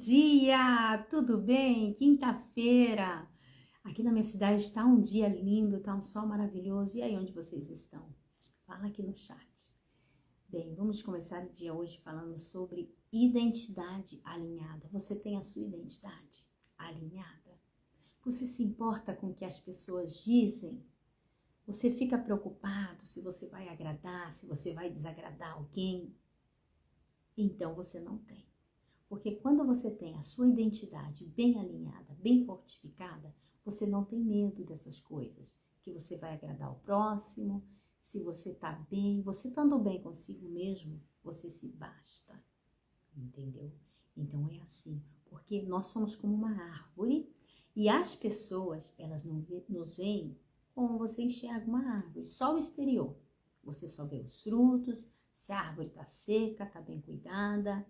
dia! Tudo bem? Quinta-feira. Aqui na minha cidade está um dia lindo, está um sol maravilhoso. E aí, onde vocês estão? Fala aqui no chat. Bem, vamos começar o dia hoje falando sobre identidade alinhada. Você tem a sua identidade alinhada? Você se importa com o que as pessoas dizem? Você fica preocupado se você vai agradar, se você vai desagradar alguém? Então você não tem. Porque quando você tem a sua identidade bem alinhada, bem fortificada, você não tem medo dessas coisas. Que você vai agradar o próximo, se você tá bem, você estando bem consigo mesmo, você se basta. Entendeu? Então é assim, porque nós somos como uma árvore e as pessoas, elas nos veem como você enxerga uma árvore, só o exterior. Você só vê os frutos, se a árvore tá seca, tá bem cuidada,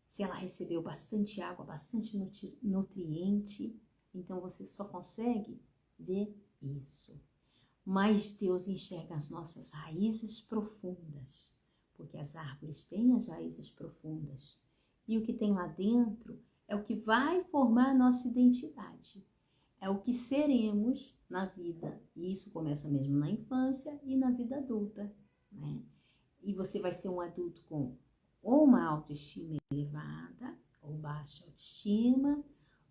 se ela recebeu bastante água, bastante nutriente, então você só consegue ver isso. Mas Deus enxerga as nossas raízes profundas, porque as árvores têm as raízes profundas. E o que tem lá dentro é o que vai formar a nossa identidade. É o que seremos na vida. E isso começa mesmo na infância e na vida adulta, né? E você vai ser um adulto com ou uma autoestima elevada, ou baixa autoestima,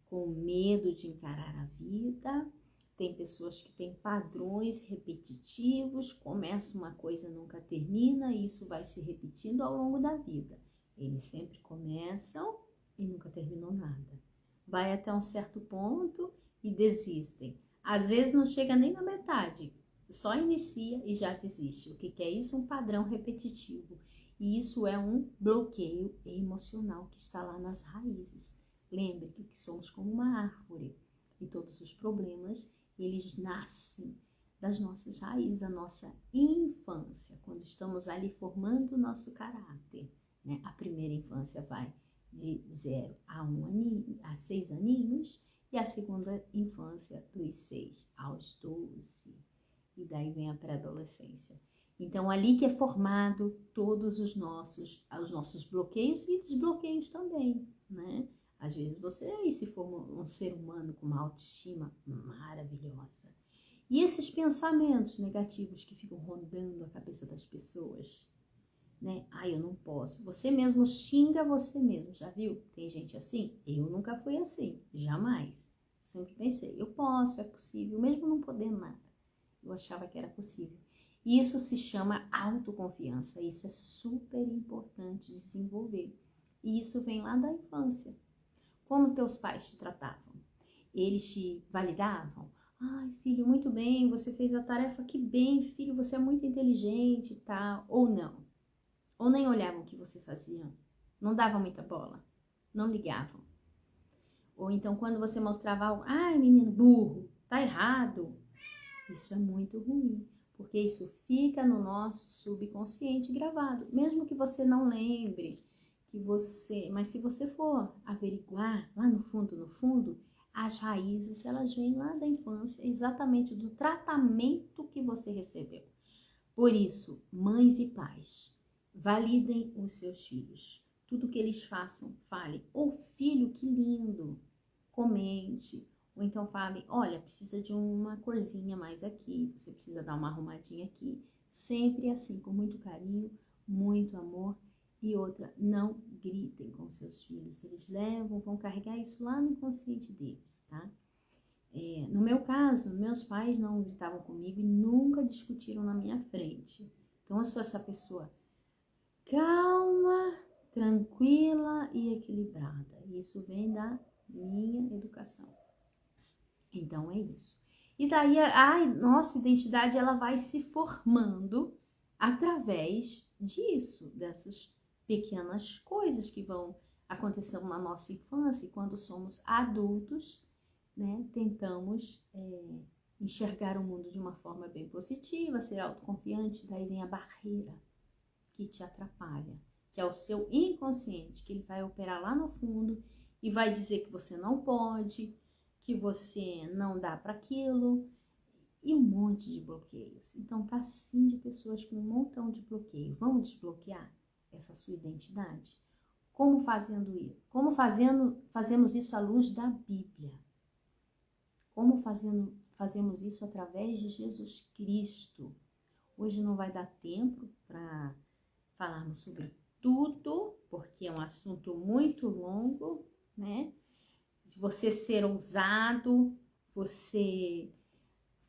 com medo de encarar a vida. Tem pessoas que têm padrões repetitivos, começa uma coisa nunca termina, e isso vai se repetindo ao longo da vida. Eles sempre começam e nunca terminam nada. Vai até um certo ponto e desistem. Às vezes não chega nem na metade, só inicia e já desiste. O que é isso? Um padrão repetitivo. E isso é um bloqueio emocional que está lá nas raízes. Lembre que somos como uma árvore e todos os problemas, eles nascem das nossas raízes, da nossa infância, quando estamos ali formando o nosso caráter, né? A primeira infância vai de 0 a 6 aninhos e a segunda infância dos 6 aos 12. E daí vem a pré-adolescência. Então, ali que é formado todos os nossos bloqueios e desbloqueios também, né? Às vezes você aí se forma um ser humano com uma autoestima maravilhosa. E esses pensamentos negativos que ficam rondando a cabeça das pessoas, né? Eu não posso. Você mesmo xinga você mesmo, já viu? Tem gente assim? Eu nunca fui assim, jamais. Sempre pensei, eu posso, é possível, mesmo não podendo nada. Eu achava que era possível. Isso se chama autoconfiança. Isso é super importante desenvolver. E isso vem lá da infância. Como teus pais te tratavam? Eles te validavam? Ai, filho, muito bem, você fez a tarefa, que bem, filho, você é muito inteligente, tá? Ou não? Ou nem olhavam o que você fazia? Não davam muita bola? Não ligavam? Ou então, quando você mostrava algo, ai, menino burro, tá errado. Isso é muito ruim, porque isso fica no nosso subconsciente gravado, mesmo que você não lembre, mas se você for averiguar lá no fundo, as raízes, elas vêm lá da infância, exatamente do tratamento que você recebeu. Por isso, mães e pais, validem os seus filhos. Tudo que eles façam, fale, ô filho, que lindo, comente. Ou então fale, olha, precisa de uma corzinha mais aqui, você precisa dar uma arrumadinha aqui. Sempre assim, com muito carinho, muito amor. E outra, não gritem com seus filhos. Eles vão carregar isso lá no inconsciente deles, tá? No meu caso, meus pais não gritavam comigo e nunca discutiram na minha frente. Então eu sou essa pessoa calma, tranquila e equilibrada. Isso vem da minha educação. Então é isso. E daí a nossa identidade ela vai se formando através disso, dessas pequenas coisas que vão acontecendo na nossa infância e quando somos adultos, né, tentamos enxergar o mundo de uma forma bem positiva, ser autoconfiante, daí vem a barreira que te atrapalha, que é o seu inconsciente, que ele vai operar lá no fundo e vai dizer que você não pode, que você não dá para aquilo e um monte de bloqueios. Então tá sim de pessoas com um montão de bloqueio. Vamos desbloquear essa sua identidade? Como fazendo isso? Fazemos isso à luz da Bíblia? Como fazemos isso através de Jesus Cristo? Hoje não vai dar tempo para falarmos sobre tudo, porque é um assunto muito longo, né? De você ser ousado, você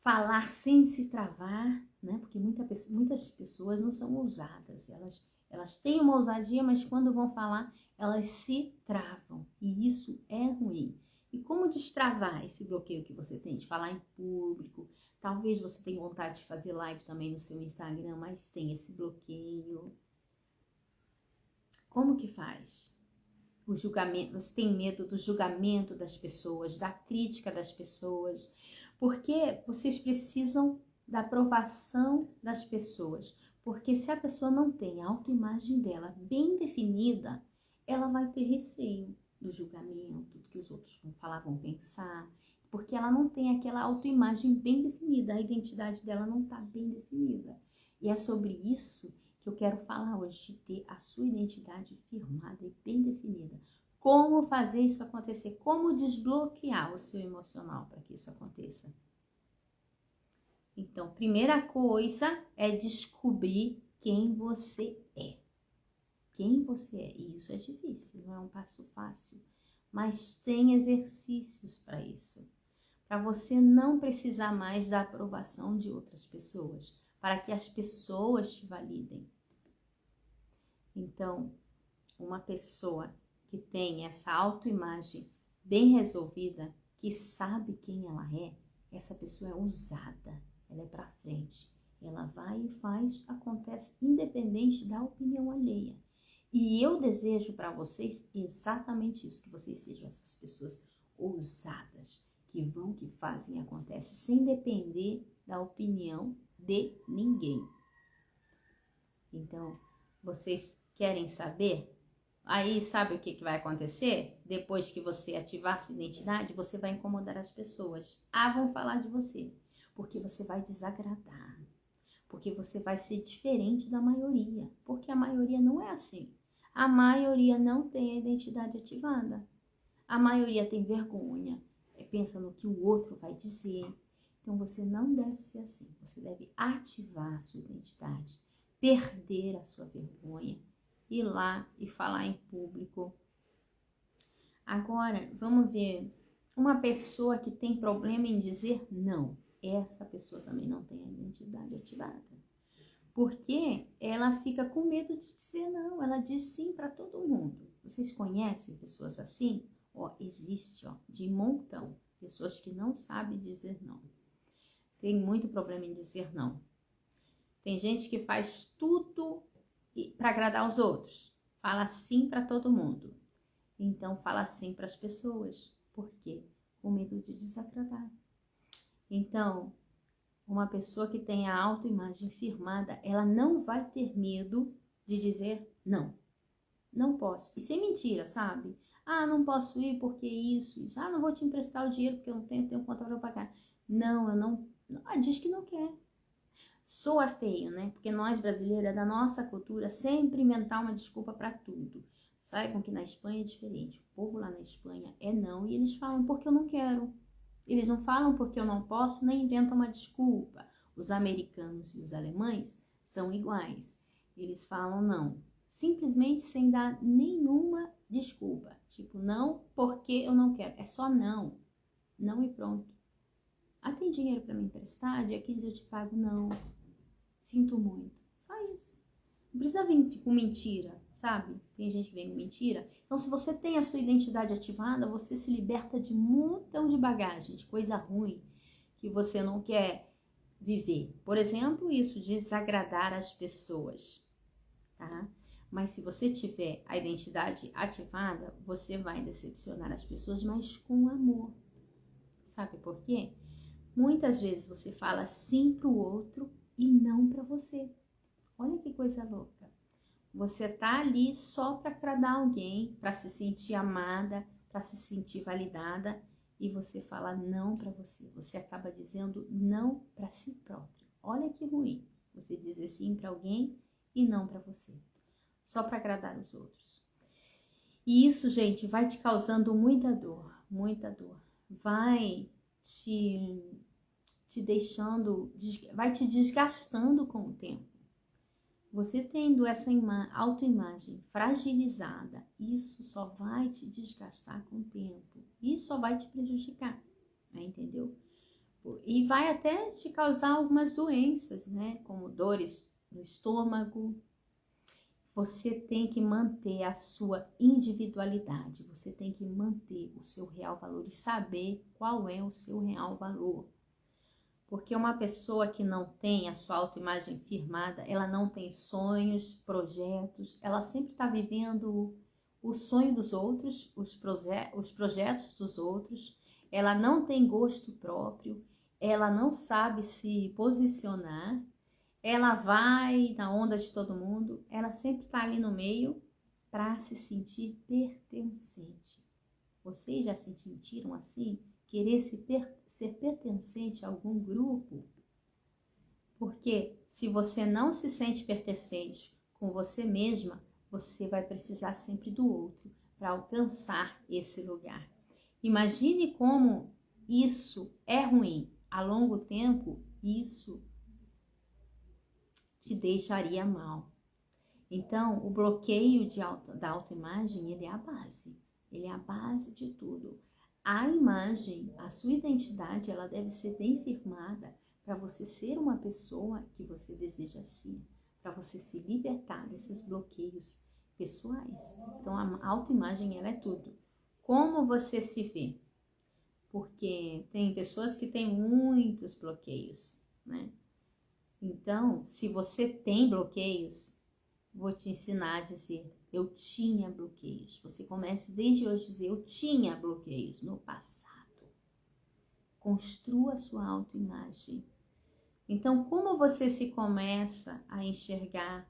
falar sem se travar, né? Porque muitas pessoas não são ousadas, elas têm uma ousadia, mas quando vão falar, elas se travam, e isso é ruim. E como destravar esse bloqueio que você tem de falar em público? Talvez você tenha vontade de fazer live também no seu Instagram, mas tem esse bloqueio. Como que faz? O julgamento, você tem medo do julgamento das pessoas, da crítica das pessoas, porque vocês precisam da aprovação das pessoas. Porque se a pessoa não tem a autoimagem dela bem definida, ela vai ter receio do julgamento, do que os outros vão falar, vão pensar, porque ela não tem aquela autoimagem bem definida, a identidade dela não está bem definida. E é sobre isso que eu quero falar hoje, de ter a sua identidade firmada e bem definida. Como fazer isso acontecer? Como desbloquear o seu emocional para que isso aconteça? Então, primeira coisa é descobrir quem você é. Quem você é. E isso é difícil, não é um passo fácil. Mas tem exercícios para isso. Para você não precisar mais da aprovação de outras pessoas. Para que as pessoas te validem. Então, uma pessoa que tem essa autoimagem bem resolvida, que sabe quem ela é, essa pessoa é ousada, ela é para frente. Ela vai e faz, acontece independente da opinião alheia. E eu desejo para vocês exatamente isso, que vocês sejam essas pessoas ousadas, que vão, que fazem e acontece, sem depender da opinião de ninguém. Então, vocês querem saber? Aí, sabe o que vai acontecer? Depois que você ativar sua identidade, você vai incomodar as pessoas. Vão falar de você, porque você vai desagradar, porque você vai ser diferente da maioria, porque a maioria não é assim. A maioria não tem a identidade ativada. A maioria tem vergonha, pensa no que o outro vai dizer. Então, você não deve ser assim. Você deve ativar a sua identidade, perder a sua vergonha, ir lá e falar em público. Agora, vamos ver uma pessoa que tem problema em dizer não. Essa pessoa também não tem a identidade ativada. Porque ela fica com medo de dizer não, ela diz sim para todo mundo. Vocês conhecem pessoas assim? Existe, de montão, pessoas que não sabem dizer não. Tem muito problema em dizer não. Tem gente que faz tudo para agradar os outros. Fala sim para todo mundo. Então fala sim para as pessoas. Por quê? Com medo de desagradar. Então, uma pessoa que tem a autoimagem firmada, ela não vai ter medo de dizer não. Não posso. Isso é mentira, sabe? Não posso ir porque isso. Não vou te emprestar o dinheiro porque eu não tenho conta para pagar. Não, eu não. Diz que não quer. Soa feio, né? Porque nós brasileiros, é da nossa cultura, sempre inventar uma desculpa para tudo. Saibam que na Espanha é diferente. O povo lá na Espanha é não e eles falam porque eu não quero. Eles não falam porque eu não posso, nem inventam uma desculpa. Os americanos e os alemães são iguais. Eles falam não, simplesmente sem dar nenhuma desculpa. Tipo, não porque eu não quero. É só não. Não e pronto. Tem dinheiro para me emprestar? Dia 15 eu te pago? Não. Sinto muito. Só isso. Não precisa vir com mentira, sabe? Tem gente que vem com mentira. Então, se você tem a sua identidade ativada, você se liberta de um montão de bagagem, de coisa ruim que você não quer viver. Por exemplo, isso, desagradar as pessoas, tá? Mas se você tiver a identidade ativada, você vai decepcionar as pessoas, mas com amor. Sabe por quê? Muitas vezes você fala sim pro outro e não para você. Olha que coisa louca. Você tá ali só para agradar alguém, para se sentir amada, para se sentir validada, e você fala não para você. Você acaba dizendo não para si próprio. Olha que ruim. Você dizer sim para alguém e não para você. Só para agradar os outros. E isso, gente, vai te causando muita dor, muita dor. Vai te deixando, vai te desgastando com o tempo. Você tendo essa autoimagem fragilizada, isso só vai te desgastar com o tempo. Isso só vai te prejudicar, né? Entendeu? E vai até te causar algumas doenças, né? Como dores no estômago. Você tem que manter a sua individualidade. Você tem que manter o seu real valor e saber qual é o seu real valor. Porque uma pessoa que não tem a sua autoimagem firmada, ela não tem sonhos, projetos, ela sempre está vivendo o sonho dos outros, os projetos dos outros, ela não tem gosto próprio, ela não sabe se posicionar, ela vai na onda de todo mundo, ela sempre está ali no meio para se sentir pertencente. Vocês já se sentiram assim? Querer ser pertencente a algum grupo? Porque se você não se sente pertencente com você mesma, você vai precisar sempre do outro para alcançar esse lugar. Imagine como isso é ruim. A longo tempo, isso te deixaria mal. Então, o bloqueio da autoimagem, ele é a base. Ele é a base de tudo. A imagem, a sua identidade, ela deve ser bem firmada para você ser uma pessoa que você deseja ser, para você se libertar desses bloqueios pessoais. Então, a autoimagem, ela é tudo. Como você se vê? Porque tem pessoas que têm muitos bloqueios, né? Então, se você tem bloqueios, vou te ensinar a dizer, eu tinha bloqueios. Você comece desde hoje a dizer, eu tinha bloqueios no passado. Construa a sua autoimagem. Então, como você se começa a enxergar?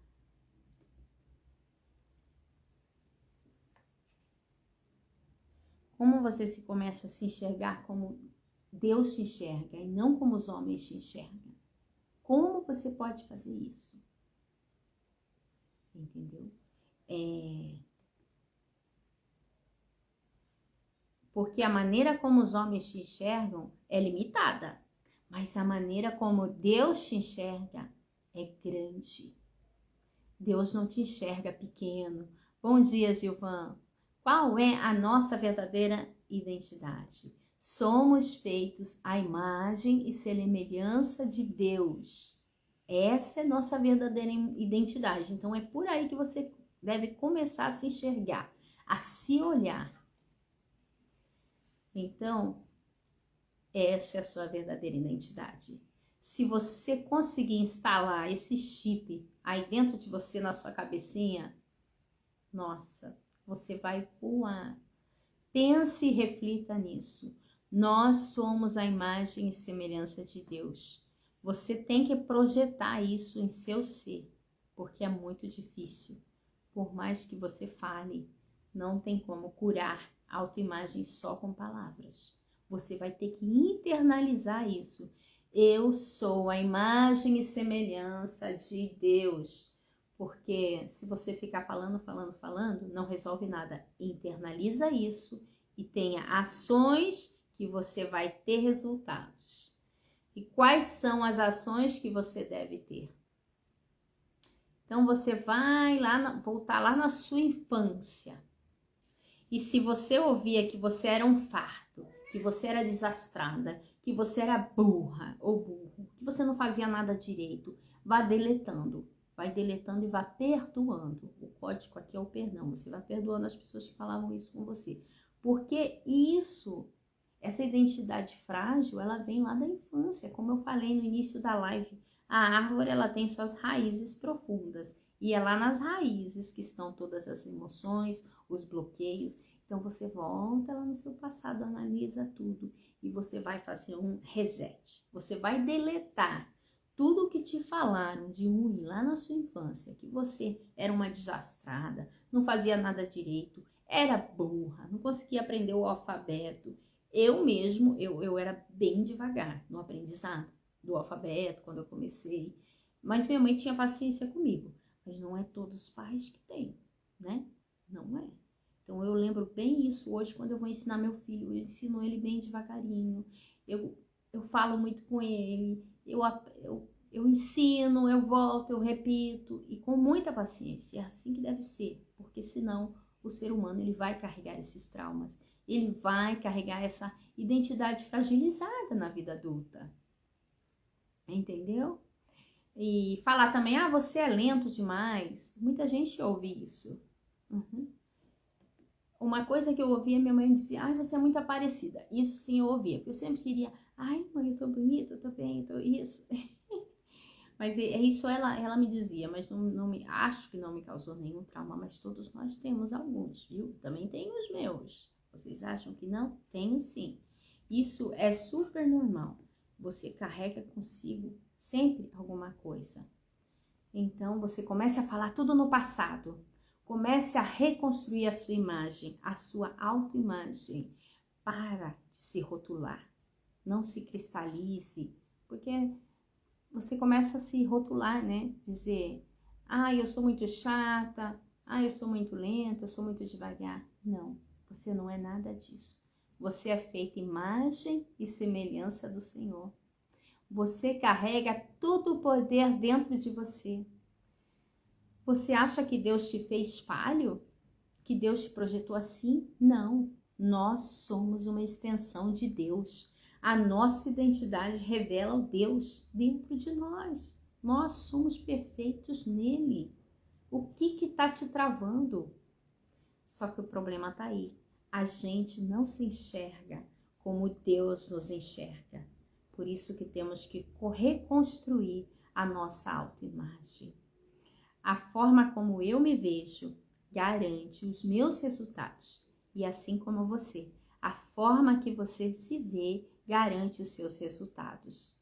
Como você se começa a se enxergar como Deus te enxerga e não como os homens te enxergam? Como você pode fazer isso? Entendeu? Porque a maneira como os homens te enxergam é limitada, mas a maneira como Deus te enxerga é grande. Deus não te enxerga pequeno. Bom dia, Gilvan. Qual é a nossa verdadeira identidade? Somos feitos à imagem e semelhança de Deus. Essa é a nossa verdadeira identidade. Então é por aí que você deve começar a se enxergar, a se olhar. Então, essa é a sua verdadeira identidade. Se você conseguir instalar esse chip aí dentro de você, na sua cabecinha, nossa, você vai voar. Pense e reflita nisso. Nós somos a imagem e semelhança de Deus. Você tem que projetar isso em seu ser, porque é muito difícil. Por mais que você fale, não tem como curar a autoimagem só com palavras. Você vai ter que internalizar isso. Eu sou a imagem e semelhança de Deus. Porque se você ficar falando, não resolve nada. Internaliza isso e tenha ações que você vai ter resultados. E quais são as ações que você deve ter? Então você vai voltar lá na sua infância. E se você ouvia que você era um fardo, que você era desastrada, que você era burra ou burro, que você não fazia nada direito, vá deletando. Vai deletando e vá perdoando. O código aqui é o perdão. Você vai perdoando as pessoas que falavam isso com você. Porque essa identidade frágil, ela vem lá da infância. Como eu falei no início da live, a árvore, ela tem suas raízes profundas. E é lá nas raízes que estão todas as emoções, os bloqueios. Então, você volta lá no seu passado, analisa tudo. E você vai fazer um reset. Você vai deletar tudo o que te falaram de ruim lá na sua infância. Que você era uma desastrada, não fazia nada direito, era burra, não conseguia aprender o alfabeto. Eu era bem devagar no aprendizado do alfabeto, quando eu comecei. Mas minha mãe tinha paciência comigo. Mas não é todos os pais que têm, né? Não é. Então eu lembro bem isso hoje quando eu vou ensinar meu filho. Eu ensino ele bem devagarinho. Eu falo muito com ele. Eu ensino, eu volto, eu repito. E com muita paciência. É assim que deve ser. Porque senão o ser humano ele vai carregar esses traumas. Ele vai carregar essa identidade fragilizada na vida adulta. Entendeu? E falar também, você é lento demais. Muita gente ouve isso. Uhum. Uma coisa que eu ouvia, minha mãe dizia, você é muito parecida. Isso sim eu ouvia, porque eu sempre queria, mãe, eu tô bonita, eu tô bem, eu tô isso. Mas é isso ela me dizia, mas acho que não me causou nenhum trauma, mas todos nós temos alguns, viu? Também tenho os meus. Vocês acham que não? Tenho sim. Isso é super normal. Você carrega consigo sempre alguma coisa. Então, você comece a falar tudo no passado. Comece a reconstruir a sua imagem, a sua autoimagem. Para de se rotular. Não se cristalize, porque você começa a se rotular, né? Dizer, eu sou muito chata, eu sou muito lenta, eu sou muito devagar. Não, você não é nada disso. Você é feita imagem e semelhança do Senhor. Você carrega todo o poder dentro de você. Você acha que Deus te fez falho? Que Deus te projetou assim? Não. Nós somos uma extensão de Deus. A nossa identidade revela o Deus dentro de nós. Nós somos perfeitos nele. O que está te travando? Só que o problema está aí. A gente não se enxerga como Deus nos enxerga. Por isso que temos que reconstruir a nossa autoimagem. A forma como eu me vejo garante os meus resultados. E assim como você, a forma que você se vê garante os seus resultados.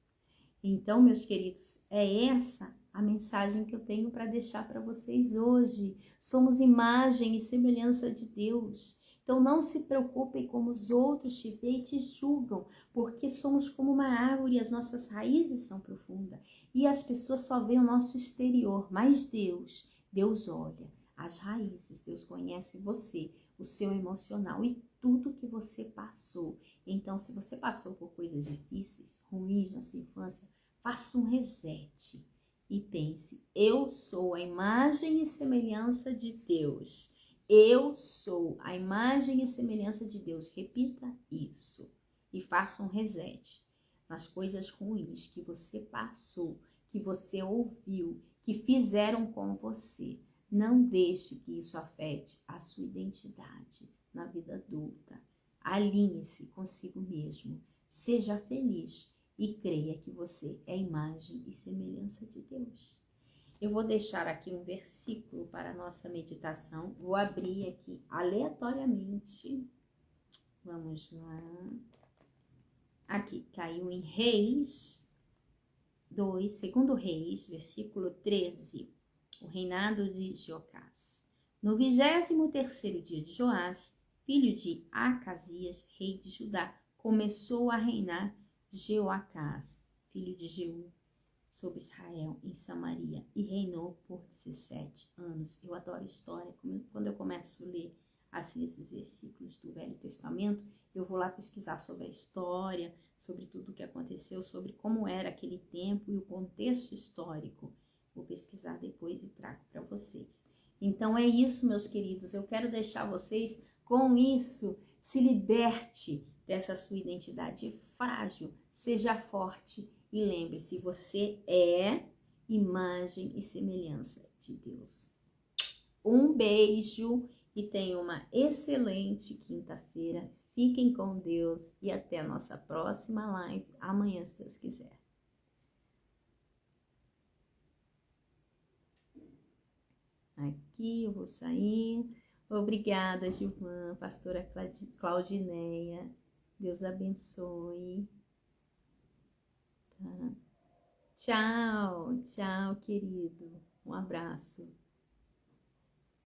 Então, meus queridos, é essa a mensagem que eu tenho para deixar para vocês hoje. Somos imagem e semelhança de Deus. Então, não se preocupem como os outros te veem e te julgam, porque somos como uma árvore e as nossas raízes são profundas. E as pessoas só veem o nosso exterior, mas Deus olha as raízes, Deus conhece você, o seu emocional e tudo que você passou. Então, se você passou por coisas difíceis, ruins na sua infância, faça um reset e pense, eu sou a imagem e semelhança de Deus. Eu sou a imagem e semelhança de Deus. Repita isso e faça um reset nas coisas ruins que você passou, que você ouviu, que fizeram com você. Não deixe que isso afete a sua identidade na vida adulta. Alinhe-se consigo mesmo. Seja feliz e creia que você é imagem e semelhança de Deus. Eu vou deixar aqui um versículo para a nossa meditação. Vou abrir aqui aleatoriamente. Vamos lá. Aqui, caiu em Reis 2, segundo Reis, versículo 13. O reinado de Jeocás. No 23º dia de Joás, filho de Acasias, rei de Judá, começou a reinar Jeoacás, filho de Jeú, sobre Israel em Samaria, e reinou por 17 anos. Eu adoro história. Quando eu começo a ler assim, esses versículos do Velho Testamento, eu vou lá pesquisar sobre a história, sobre tudo o que aconteceu, sobre como era aquele tempo e o contexto histórico. Vou pesquisar depois e trago para vocês. Então é isso, meus queridos. Eu quero deixar vocês com isso. Se liberte dessa sua identidade frágil. Seja forte e lembre-se, você é imagem e semelhança de Deus. Um beijo e tenham uma excelente quinta-feira. Fiquem com Deus e até a nossa próxima live amanhã, se Deus quiser. Aqui eu vou sair. Obrigada, Gilvan, pastora Claudineia. Deus abençoe. Tá? Tchau, tchau, querido. Um abraço.